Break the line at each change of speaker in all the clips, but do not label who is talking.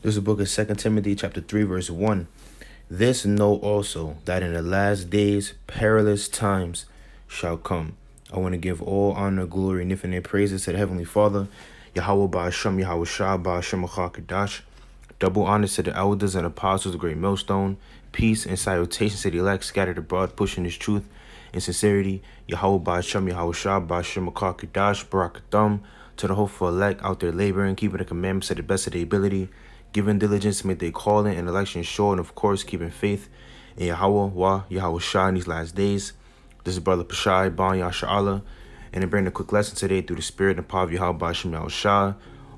This is the book of 2 Timothy chapter 3, verse 1. This know also, that in the last days perilous times shall come. I want to give all honor, glory, and infinite praises to the Heavenly Father, Yahweh Ba'ashem, Yahweh Shah, Ba'ashem Kadash. Double honors to the elders and apostles of the great millstone. Peace and salutations to the elect scattered abroad, pushing this truth in sincerity. Yahweh Ba'ashem, Yahweh Shah, Ba'ashem Kadash, Barakathum. To the hopeful elect out there laboring, keeping the commandments to the best of their ability, giving diligence to make their calling and election sure, and of course keeping faith in Yahweh Shah in these last days. This is Brother Pashai, Ban Yasha'Allah, and I bring a quick lesson today through the spirit and power of Yahweh Ba'ashem Yahweh Shah.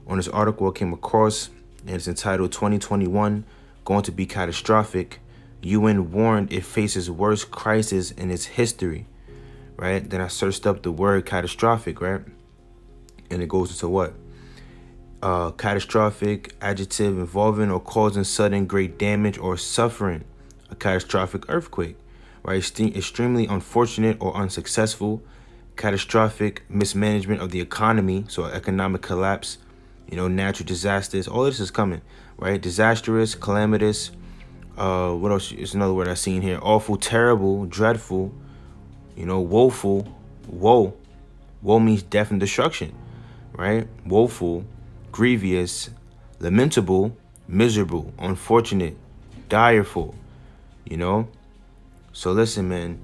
On this article I came across, and it's entitled 2021 Going to be Catastrophic. UN warned it faces worst crisis in its history. Right? Then I searched up the word catastrophic, right? And it goes into what? Catastrophic, adjective involving or causing sudden great damage or suffering. A catastrophic earthquake, right? Extremely unfortunate or unsuccessful. Catastrophic mismanagement of the economy, so economic collapse, natural disasters. All this is coming, right? Disastrous, calamitous. What else is another word I've seen here? Awful, terrible, dreadful, woeful. Woe means death and destruction, right? Woeful, grievous, lamentable, miserable, unfortunate, direful, So listen, man,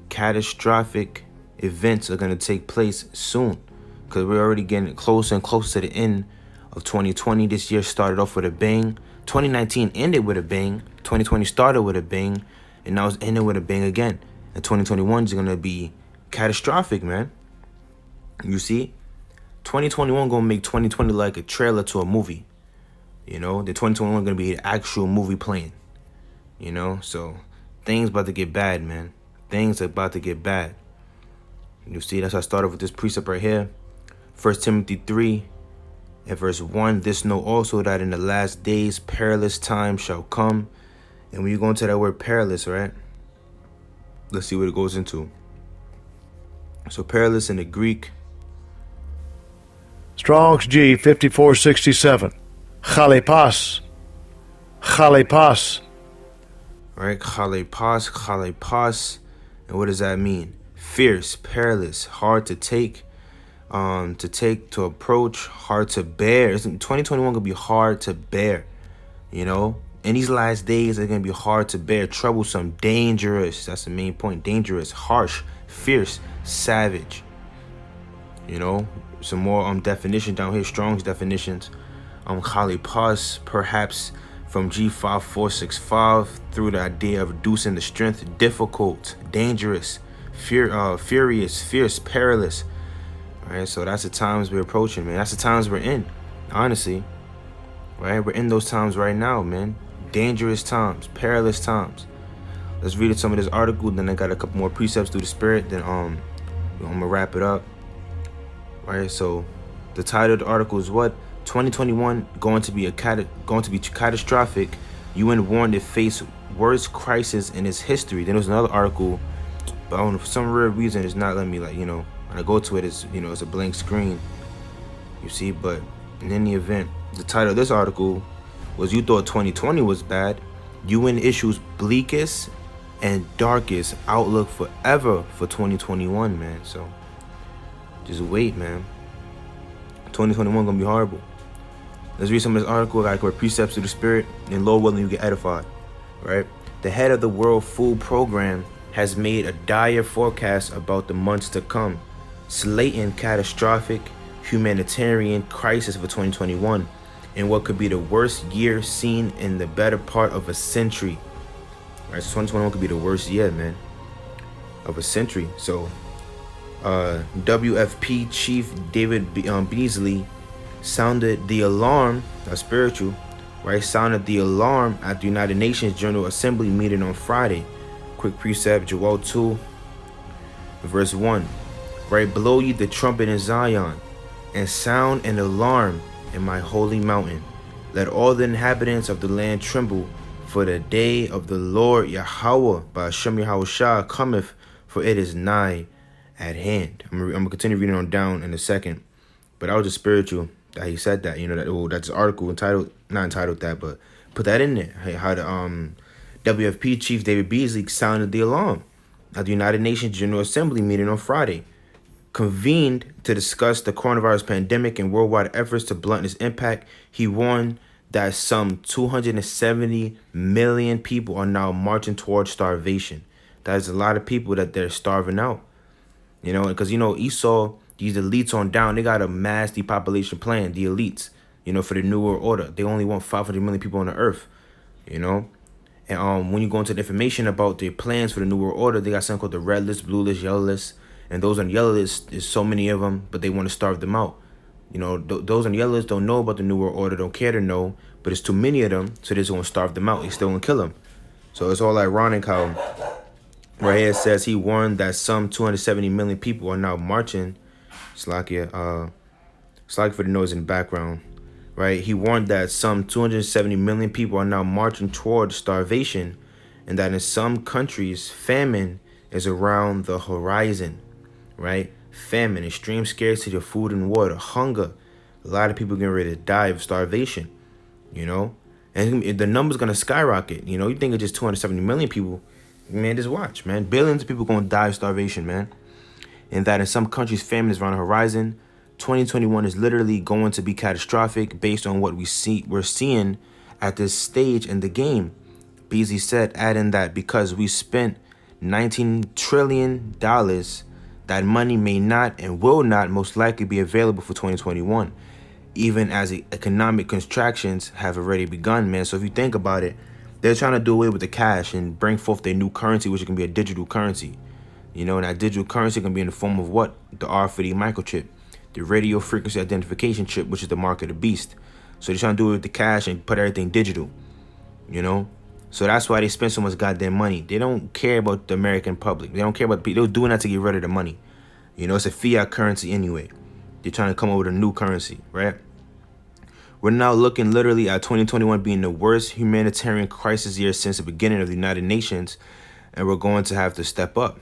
catastrophic events are going to take place soon, because we're already getting closer and closer to the end of 2020. This year started off with a bang. 2019 ended with a bang. 2020 started with a bang, and now it's ending with a bang again. And 2021 is going to be catastrophic, man. You see? 2021 gonna make 2020 like a trailer to a movie. The 2021 gonna be an actual movie playing. So things about to get bad, man. Things are about to get bad. You see, that's how I started with this precept right here. 1 Timothy 3 and verse 1. This know also, that in the last days perilous times shall come. And when you go into that word perilous, right? Let's see what it goes into. So perilous in the Greek,
Strong's G 5467. Chalepas. Chalepas.
Right? Chalepas. And what does that mean? Fierce, perilous, hard to take, to approach, hard to bear. 2021 gonna be hard to bear. In these last days, they're gonna be hard to bear, troublesome, dangerous. That's the main point. Dangerous, harsh, fierce, savage. Some more definition down here, Strong's definitions. Chalepas, perhaps from G5465 through the idea of reducing the strength, difficult, dangerous, furious, fierce, perilous. All right, so that's the times we're approaching, man. That's the times we're in, honestly. Right, we're in those times right now, man. Dangerous times, perilous times. Let's read some of this article, then I got a couple more precepts through the spirit, then I'm gonna wrap it up. Right, so the title of the article is what? 2021 going to be catastrophic. UN warned it face worst crisis in its history. Then there's another article, but for some weird reason it's not letting me when I go to it, it's it's a blank screen. You see, but in any event, the title of this article was "You Thought 2020 Was Bad. UN issues bleakest and darkest outlook forever for 2021, man." So just wait, man. 2021 gonna be horrible. Let's read some of this article. I got precepts to the spirit, and Lord willing, you get edified. Right? The head of the World Food Program has made a dire forecast about the months to come, slating catastrophic humanitarian crisis for 2021, and what could be the worst year seen in the better part of a century. Right? So 2021 could be the worst year, man, of a century. So WFP Chief David Beasley sounded the alarm, spiritual, right? Sounded the alarm at the United Nations General Assembly meeting on Friday. Quick precept, Joel 2, verse 1. Right, blow ye the trumpet in Zion, and sound an alarm in my holy mountain. Let all the inhabitants of the land tremble, for the day of the Lord Yahweh Ba'ashem Yahweh Shah cometh, for it is nigh at hand. I'm gonna continue reading on down in a second, but I was just spiritual. that he said that. You know, that that's an article entitled, not entitled that, but put that in there. Hey, how the WFP chief David Beasley sounded the alarm at the United Nations General Assembly meeting on Friday, convened to discuss the coronavirus pandemic and worldwide efforts to blunt its impact. He warned that some 270 million people are now marching towards starvation. That is a lot of people that they're starving out. You know, because, you know, Esau, these elites on down, they got a mass depopulation plan, the elites, you know, for the New World Order. They only want 500 million people on the earth, you know. And when you go into the information about the plans for the New World Order, they got something called the red list, blue list, yellow list. And those on the yellow list, there's so many of them, but they want to starve them out. You know, those on the yellow list don't know about the New World Order, don't care to know, but it's too many of them, so they're just going to starve them out. They still going to kill them. So it's all ironic how right here it says he warned that some 270 million people are now marching. Slakia for the noise in the background. Right? He warned that some 270 million people are now marching towards starvation, and that in some countries, famine is around the horizon. Right? Famine, extreme scarcity of food and water, hunger. A lot of people getting ready to die of starvation, you know? And the number's going to skyrocket. You know, you think it's just 270 million people. Man, just watch, man. Billions of people going to die of starvation, man. And that in some countries, famine is around the horizon. 2021 is literally going to be catastrophic based on what we're seeing at this stage in the game. Beasley said, adding that because we spent $19 trillion, that money may not and will not most likely be available for 2021, even as economic contractions have already begun, man. So if you think about it, they're trying to do away with the cash and bring forth their new currency, which can be a digital currency. You know, and that digital currency can be in the form of what? The RFID microchip, the radio frequency identification chip, which is the mark of the beast. So they're trying to do it with the cash and put everything digital, you know? So that's why they spend so much goddamn money. They don't care about the American public. They don't care about the people. They're doing that to get rid of the money. You know, it's a fiat currency anyway. They're trying to come up with a new currency, right? We're now looking literally at 2021 being the worst humanitarian crisis year since the beginning of the United Nations, and we're going to have to step up,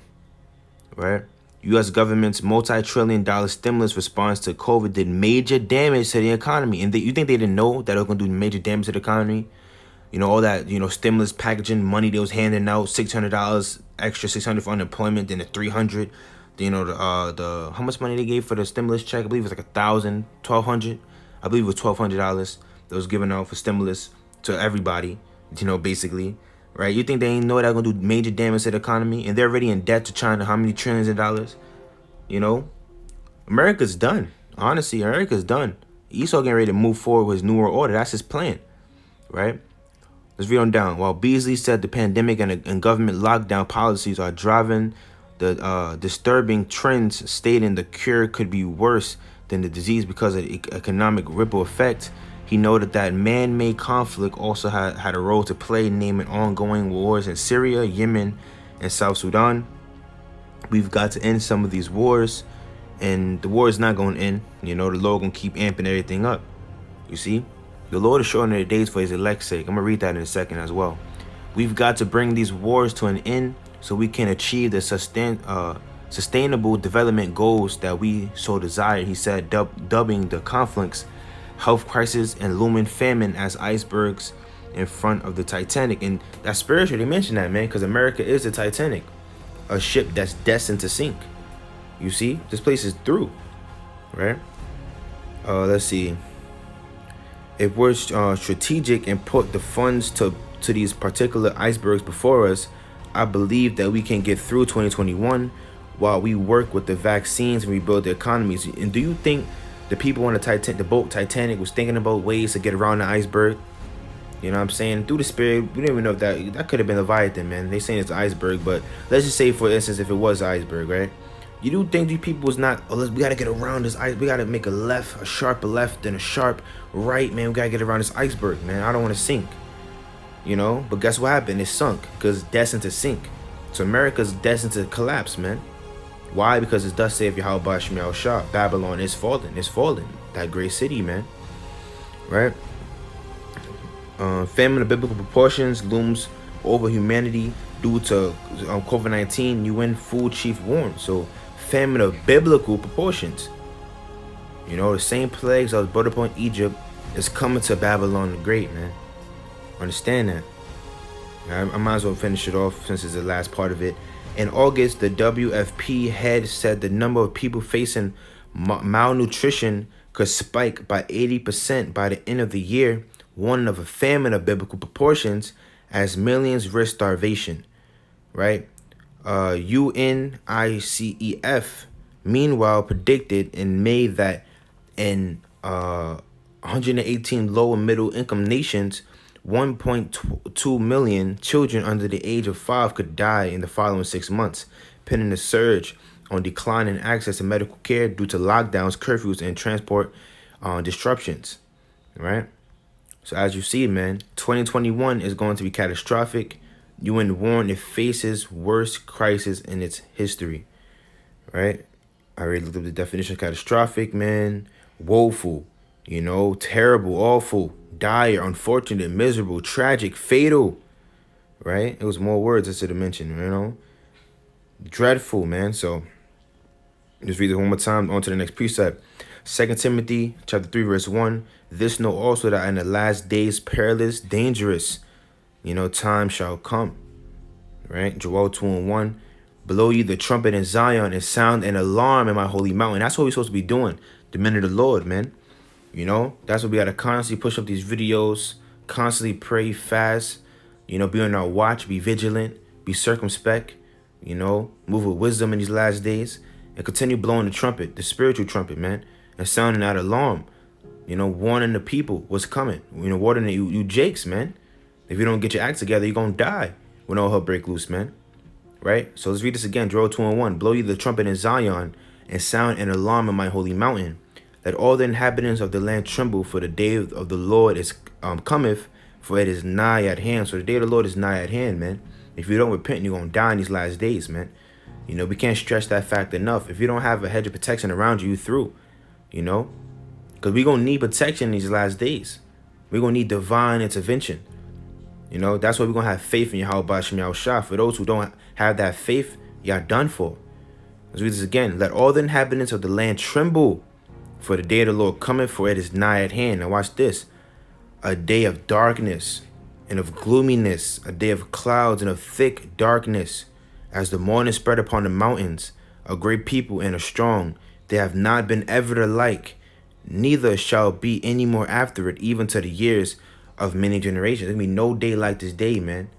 right? U.S. government's multi-trillion-dollar stimulus response to COVID did major damage to the economy. And you think they didn't know that it was going to do major damage to the economy? You know, all that, you know, stimulus packaging money they was handing out, $600, extra $600 for unemployment, then the $300. You know, the how much money they gave for the stimulus check? I believe it was like $1,000, $1,200. I believe it was $1,200 that was given out for stimulus to everybody, you know, basically, right? You think they ain't know that going to do major damage to the economy? And they're already in debt to China, how many trillions of dollars? You know, America's done. Honestly, America's done. Esau getting ready to move forward with his New World Order. That's his plan, right? Let's read on down. While Beasley said the pandemic and government lockdown policies are driving the disturbing trends, stating the cure could be worse than the disease because of economic ripple effect, he noted that man-made conflict also had a role to play, naming ongoing wars in Syria, Yemen, and South Sudan. We've got to end some of these wars, and the war is not going to end. You know, the Lord going to keep amping everything up. You see? The Lord is shortening the days for his elect's sake. I'm going to read that in a second as well. We've got to bring these wars to an end so we can achieve the sustainable development goals that we so desire, he said, dubbing the conflicts, health crisis, and looming famine as icebergs in front of the Titanic. And that's spiritual. They mention that, man, because America is the Titanic, a ship that's destined to sink. You see, this place is through, right? Let's see. If we're strategic and put the funds to these particular icebergs before us, I believe that we can get through 2021 while we work with the vaccines and rebuild the economies. And do you think the people on the boat Titanic was thinking about ways to get around the iceberg? You know what I'm saying? Through the spirit, we don't even know if that could have been Leviathan, man. They saying it's an iceberg, but let's just say, for instance, if it was an iceberg, right? You do think these people was not, we got to get around this ice. We got to make a sharper left and a sharp right, man. We got to get around this iceberg, man. I don't want to sink, you know? But guess what happened? It sunk because it's destined to sink. So America's destined to collapse, man. Why? Because it's thus saith Yahweh Ba'ashem Yahushua. Babylon is falling. It's falling. That great city, man. Right? Famine of biblical proportions looms over humanity due to COVID-19. UN food chief warned. So famine of biblical proportions. You know, the same plagues that was brought upon Egypt is coming to Babylon the Great, man. Understand that. I might as well finish it off since it's the last part of it. In August, the WFP head said the number of people facing malnutrition could spike by 80% by the end of the year, warning of a famine of biblical proportions as millions risk starvation, right? UNICEF, meanwhile, predicted in May that in 118 low and middle income nations, 1.2 million children under the age of 5 could die in the following 6 months, pinning a surge on decline in access to medical care due to lockdowns, curfews, and transport disruptions, right? So as you see, man, 2021 is going to be catastrophic. UN warned it faces worst crisis in its history, right? I already looked up the definition of catastrophic, man. Woeful, you know, terrible, awful, dire, unfortunate, miserable, tragic, fatal, right? It was more words I should have mentioned, you know. Dreadful, man. So just read it one more time. On to the next precept. 2 Timothy chapter 3, verse 1. This know also that in the last days perilous, dangerous, you know, time shall come. Right? Joel 2:1. Blow ye the trumpet in Zion and sound an alarm in my holy mountain. That's what we're supposed to be doing. The men of the Lord, man. You know, that's what we got to constantly push up these videos, constantly pray, fast, you know, be on our watch, be vigilant, be circumspect, you know, move with wisdom in these last days, and continue blowing the trumpet, the spiritual trumpet, man, and sounding that alarm, you know, warning the people what's coming, you know, warning you jakes, man. If you don't get your act together, you're going to die when all hell break loose, man. Right? So let's read this again. Joel 2:1. Blow ye the trumpet in Zion and sound an alarm in my holy mountain. Let all the inhabitants of the land tremble, for the day of the Lord is cometh, for it is nigh at hand. So the day of the Lord is nigh at hand, man. If you don't repent, you're going to die in these last days, man. You know, we can't stress that fact enough. If you don't have a hedge of protection around you, you through, you know. Because we're going to need protection in these last days. We're going to need divine intervention. You know, that's why we're going to have faith in Yahweh Shem Yahushua. For those who don't have that faith, y'all done for. Let's read this again. Let all the inhabitants of the land tremble, for the day of the Lord cometh, for it is nigh at hand. Now watch this. A day of darkness and of gloominess, a day of clouds and of thick darkness, as the morning spread upon the mountains, a great people and a strong. They have not been ever the like, neither shall be any more after it, even to the years of many generations. There's gonna be no day like this day, man.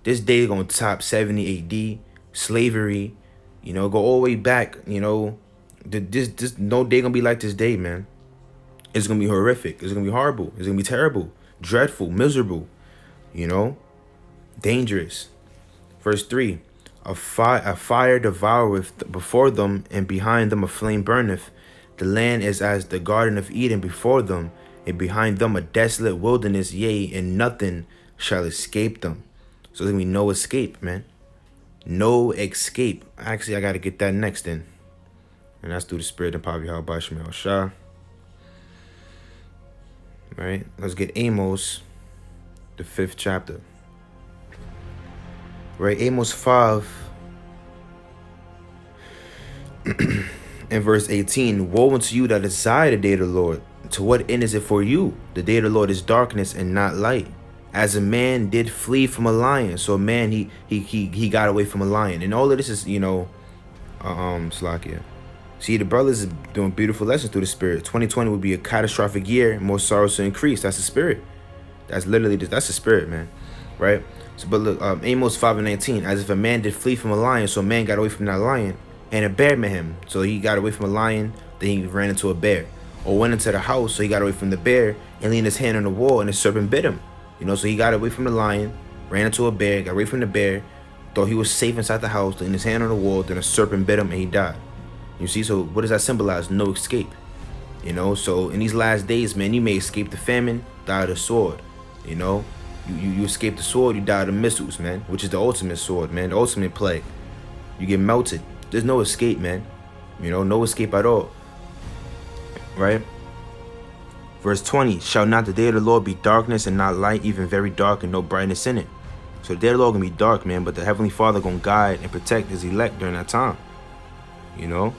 This day is gonna top 70 AD, slavery, you know, go all the way back, you know. This no day gonna be like this day, man. It's gonna be horrific. It's gonna be horrible. It's gonna be terrible, dreadful, miserable, you know, dangerous. Verse 3. A fire devoureth before them, and behind them a flame burneth. The land is as the garden of Eden before them, and behind them a desolate wilderness, yea, and nothing shall escape them. So there's gonna be no escape, man. No escape. Actually, I gotta get that next then. And that's through the Spirit and power of Yahweh Shem Yahushua. Right? Let's get Amos, the 5th chapter. Right? Amos 5 and verse 18. Woe unto you that desire the day of the Lord. To what end is it for you? The day of the Lord is darkness and not light. As a man did flee from a lion. So a man, he got away from a lion. And all of this is, you know, Slakia. See, the brothers is doing beautiful lessons through the Spirit. 2020 would be a catastrophic year, more sorrows to increase. That's the Spirit. That's literally, that's the Spirit, man. Right? So, but look, Amos 5:19. As if a man did flee from a lion, so a man got away from that lion, and a bear met him. So he got away from a lion, then he ran into a bear. Or went into the house, so he got away from the bear, and leaned his hand on the wall, and the serpent bit him. You know, so he got away from the lion, ran into a bear, got away from the bear, thought he was safe inside the house, leaned his hand on the wall, then a serpent bit him, and he died. You see, so what does that symbolize? No escape. You know, so in these last days, man, you may escape the famine, die of the sword. You know, you escape the sword, you die of the missiles, man, which is the ultimate sword, man, the ultimate plague. You get melted. There's no escape, man. You know, no escape at all. Right? Verse 20. Shall not the day of the Lord be darkness and not light, even very dark and no brightness in it? So the day of the Lord gonna be dark, man, but the Heavenly Father gonna guide and protect his elect during that time. You know?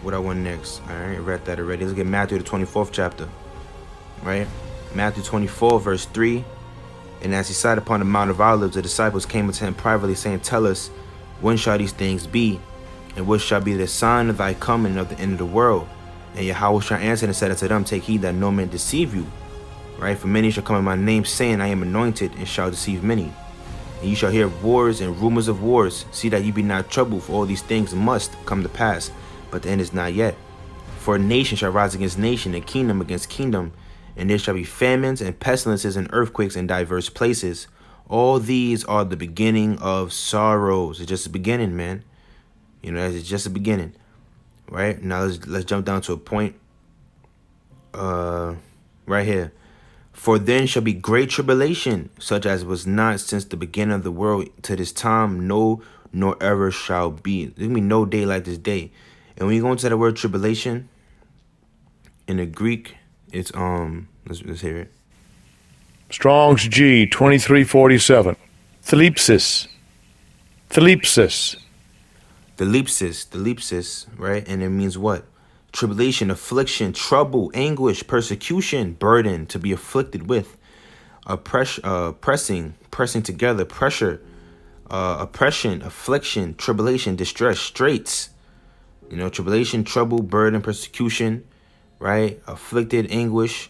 what I want next. All right, read that already. Let's get Matthew the 24th chapter. Right, Matthew 24 verse 3. And as he sat upon the Mount of Olives, the disciples came unto him privately, saying, Tell us, when shall these things be? And what shall be the sign of thy coming and of the end of the world? And Yahushua answered and said unto them, Take heed that no man deceive you. Right? For many shall come in my name, saying, I am anointed, and shall deceive many. And you shall hear of wars and rumors of wars. See that you be not troubled, for all these things must come to pass, but the end is not yet. For nation shall rise against nation, and kingdom against kingdom. And there shall be famines and pestilences and earthquakes in diverse places. All these are the beginning of sorrows. It's just the beginning, man. You know, it's just the beginning. Right? Now let's jump down to a point. Right here. For then shall be great tribulation, such as was not since the beginning of the world to this time, no, nor ever shall be. There's gonna be no day like this day. And when you go into the word tribulation, in the Greek, it's let's hear it.
Strong's G 2347. Thlipsis. Thlipsis.
Thlipsis, right? And it means what? Tribulation, affliction, trouble, anguish, persecution, burden, to be afflicted with, pressing together, pressure, oppression, affliction, tribulation, distress, straits. You know, tribulation, trouble, burden, persecution, right? Afflicted, anguish.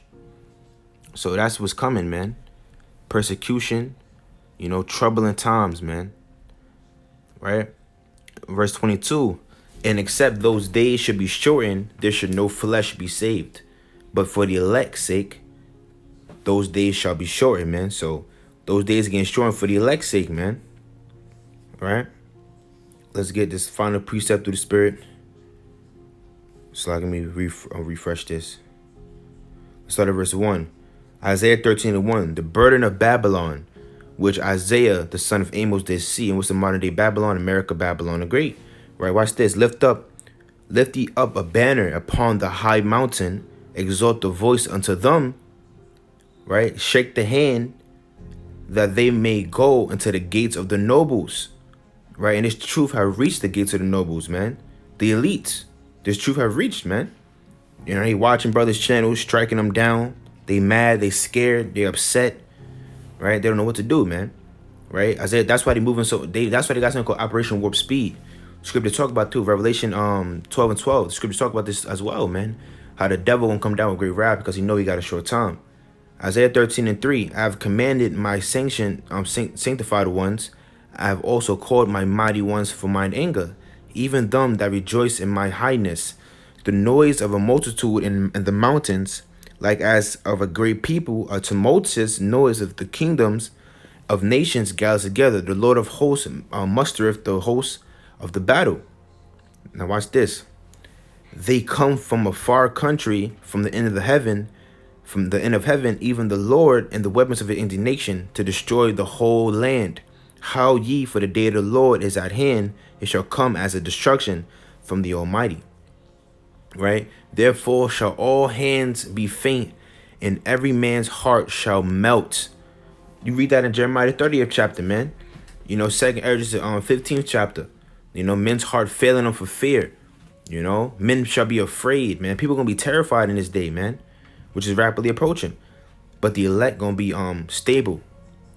So that's what's coming, man. Persecution, you know, troubling times, man. Right? Verse 22. And except those days should be shortened, there should no flesh be saved. But for the elect's sake, those days shall be shortened, man. So those days getting shortened for the elect's sake, man. Right? Let's get this final precept through the Spirit. So let me refresh this. Let's start at verse 1. Isaiah 13:1. The burden of Babylon, which Isaiah, the son of Amos, did see. And what's the modern day Babylon? America, Babylon the Great. Right, watch this. Lift ye up a banner upon the high mountain, exalt the voice unto them, right? Shake the hand that they may go into the gates of the nobles, right? And this truth have reached the gates of the nobles, man. The elites. This truth have reached, man. You know, they watching brothers' channels, striking them down. They mad, they scared, they upset, right? They don't know what to do, man. Right? Isaiah, that's why they moving so that's why they got something called Operation Warp Speed. Scripture talk about too, Revelation 12:12. The scripture talk about this as well, man. How the devil won't come down with great wrath because he know he got a short time. Isaiah 13:3. I have commanded my sanctified ones. I have also called my mighty ones for mine anger, even them that rejoice in my highness. The noise of a multitude in the mountains, like as of a great people, a tumultuous noise of the kingdoms of nations gathered together. The Lord of hosts mustereth the hosts of the battle. Now watch this. They come from a far country, from the end of heaven, even the Lord and the weapons of his indignation, to destroy the whole land. Howl ye, for the day of the Lord is at hand. It shall come as a destruction from the Almighty. Right? Therefore shall all hands be faint, and every man's heart shall melt. You read that in Jeremiah 30th chapter, man. You know, 2nd Esdras 15th chapter. You know, men's heart failing them for fear. You know, men shall be afraid, man. People gonna be terrified in this day, man, which is rapidly approaching. But the elect gonna be stable.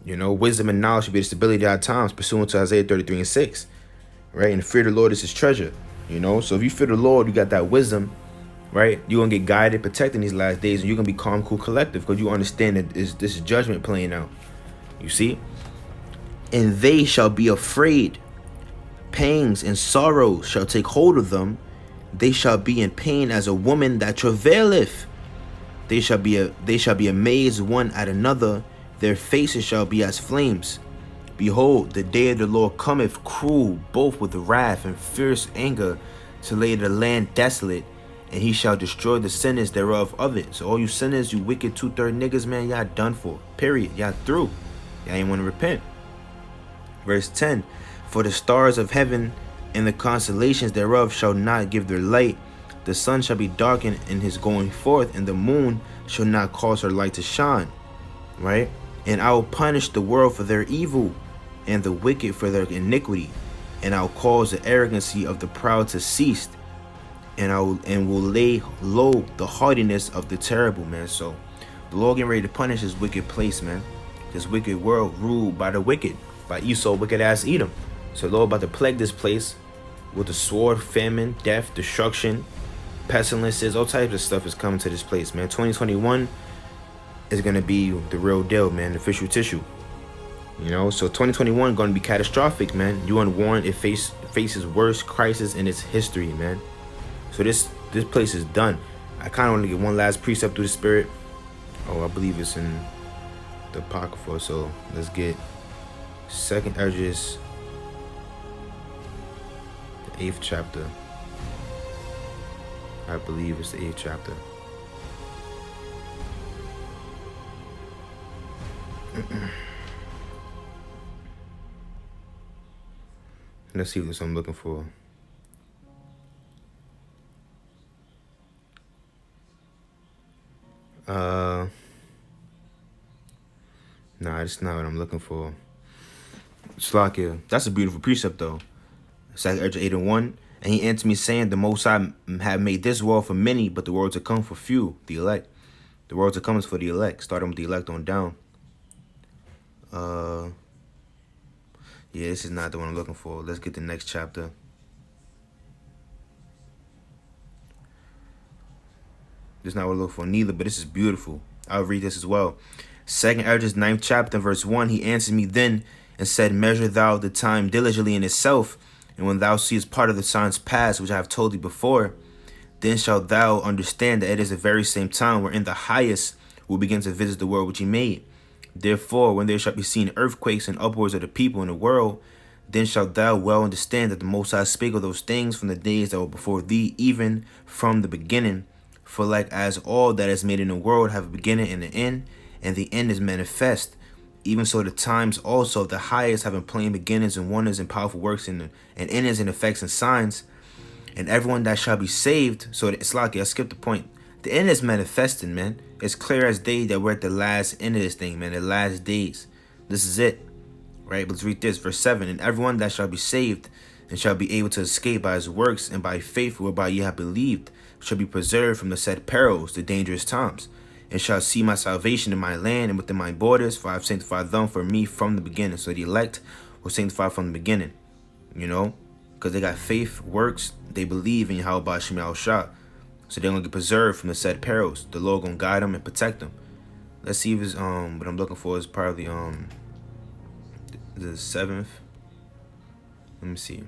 You know, wisdom and knowledge should be the stability of our times, pursuant to Isaiah 33:6. Right? And the fear of the Lord is his treasure. You know, so if you fear the Lord, you got that wisdom, right? You're gonna get guided, protected in these last days, and you're gonna be calm, cool, collective, because you understand that this is judgment playing out. You see? And they shall be afraid. Pangs and sorrows shall take hold of them. They shall be in pain as a woman that travaileth. They shall be amazed one at another. Their faces shall be as flames. Behold, the day of the Lord cometh cruel, both with wrath and fierce anger, to lay the land desolate, and he shall destroy the sinners thereof of it. So all you sinners, you wicked 2/3 niggas, man, y'all done for. Period. Y'all through. Y'all ain't want to repent. Verse 10. For the stars of heaven and the constellations thereof shall not give their light. The sun shall be darkened in his going forth, and the moon shall not cause her light to shine. Right? And I will punish the world for their evil, and the wicked for their iniquity. And I will cause the arrogancy of the proud to cease, and will lay low the haughtiness of the terrible, man. So the Lord getting ready to punish this wicked place, man. This wicked world ruled by the wicked, by Esau, wicked ass Edom. So the Lord about to plague this place with the sword, famine, death, destruction, pestilences, all types of stuff is coming to this place, man. 2021 is gonna be the real deal, man. The official tissue. You know, so 2021 gonna be catastrophic, man. You unwarned, it faces worst crisis in its history, man. So this place is done. I kind of want to get one last precept through the Spirit. Oh, I believe it's in the Apocrypha. So let's get 2nd Esdras, the 8th chapter. I believe it's the 8th chapter. Let's see what I'm looking for. Nah, that's not what I'm looking for. Slakia. That's a beautiful precept, though. 2nd Esdras 8 and 1. And he answered me, saying, the Most High have made this world for many, but the world to come for few, the elect. The world to come is for the elect, starting with the elect on down. Yeah, this is not the one I'm looking for. Let's get the next chapter. This is not what I'm looking for neither, but this is beautiful. I'll read this as well. 2nd Esdras 9th chapter, verse 1. He answered me then and said, measure thou the time diligently in itself, and when thou seest part of the signs past, which I have told thee before, then shalt thou understand that it is the very same time wherein the highest will begin to visit the world which he made. Therefore, when there shall be seen earthquakes and upwards of the people in the world, then shalt thou well understand that the Most High spake of those things from the days that were before thee, even from the beginning. For like as all that is made in the world have a beginning and an end, and the end is manifest, even so the times also of the highest having plain beginnings and wonders and powerful works and endings and effects and signs, and everyone that shall be saved. So it's like, I skipped the point. The end is manifesting, man. It's clear as day that we're at the last end of this thing, man. The last days. This is it. Right? Let's read this. Verse 7. And everyone that shall be saved and shall be able to escape by his works and by faith whereby ye have believed shall be preserved from the said perils, the dangerous times, and shall see my salvation in my land and within my borders, for I have sanctified them for me from the beginning. So the elect were sanctified from the beginning, you know, because they got faith, works, they believe in Yahweh Shem Shah. So they're going to get preserved from the said perils. The Lord going to guide them and protect them. Let's see if it's, what I'm looking for is probably, the 7th. Let me see.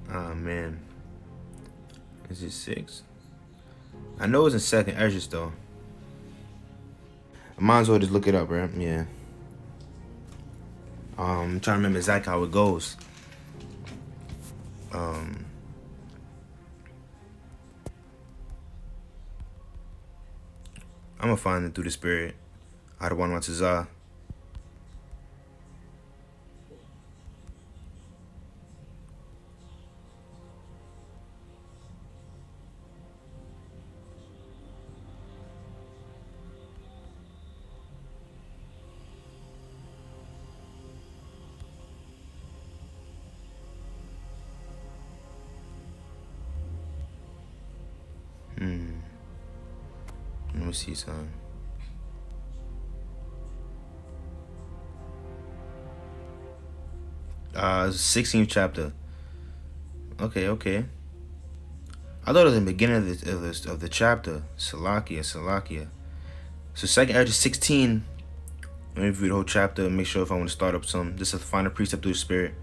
Oh, man. Is it 6? I know it's in 2nd Esdras, though. I might as well just look it up, right? Yeah. I'm trying to remember exactly how it goes. I'm gonna find it through the Spirit. Out of one Watazah. Let me see something. Uh, 16th chapter. Okay. I thought it was in the beginning of the chapter. Salakia. So 2nd Esdras 16. Let me read the whole chapter and make sure if I want to start up some. This is the final precept through the Spirit.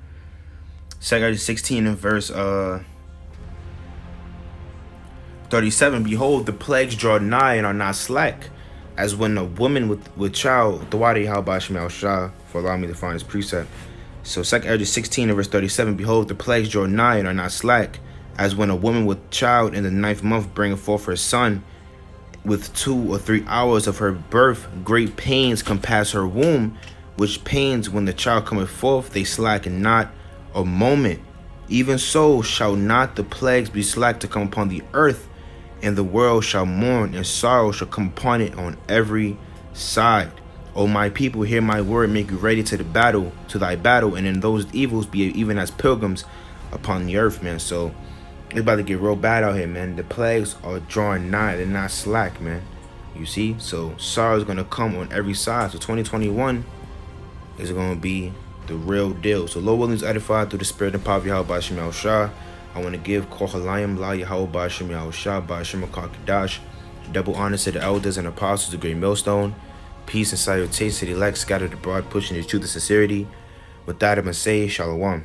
2nd Esdras 16 and verse 37. Behold, the plagues draw nigh and are not slack, as when a woman with child, the wadi Yahweh Shem Shah, for allowing me to find this precept. So 2nd Esdras 16 and verse 37. Behold, the plagues draw nigh and are not slack, as when a woman with child in the 9th month bringeth forth her son, with 2 or 3 hours of her birth, great pains compass her womb, which pains when the child cometh forth, they slacken not a moment. Even so shall not the plagues be slack to come upon the earth, and the world shall mourn, and sorrow shall come upon it on every side. O my people, hear my word, make you ready to thy battle, and in those evils be even as pilgrims upon the earth, man. So it's about to get real bad out here, man. The plagues are drawing nigh, they're not slack, man. You see? So sorrow is gonna come on every side. So 2021 is gonna be the real deal. So Lord willing is edified through the spirit and power of Yahweh Shem Yahushua. I want to give Kohalayim La Yahweh Shem Yahushua by Shem Kadash. Double honors to the elders and apostles of Great Millstone. Peace and salutation to the elect scattered abroad, pushing the truth and sincerity. With that, I'm going to say Shalom.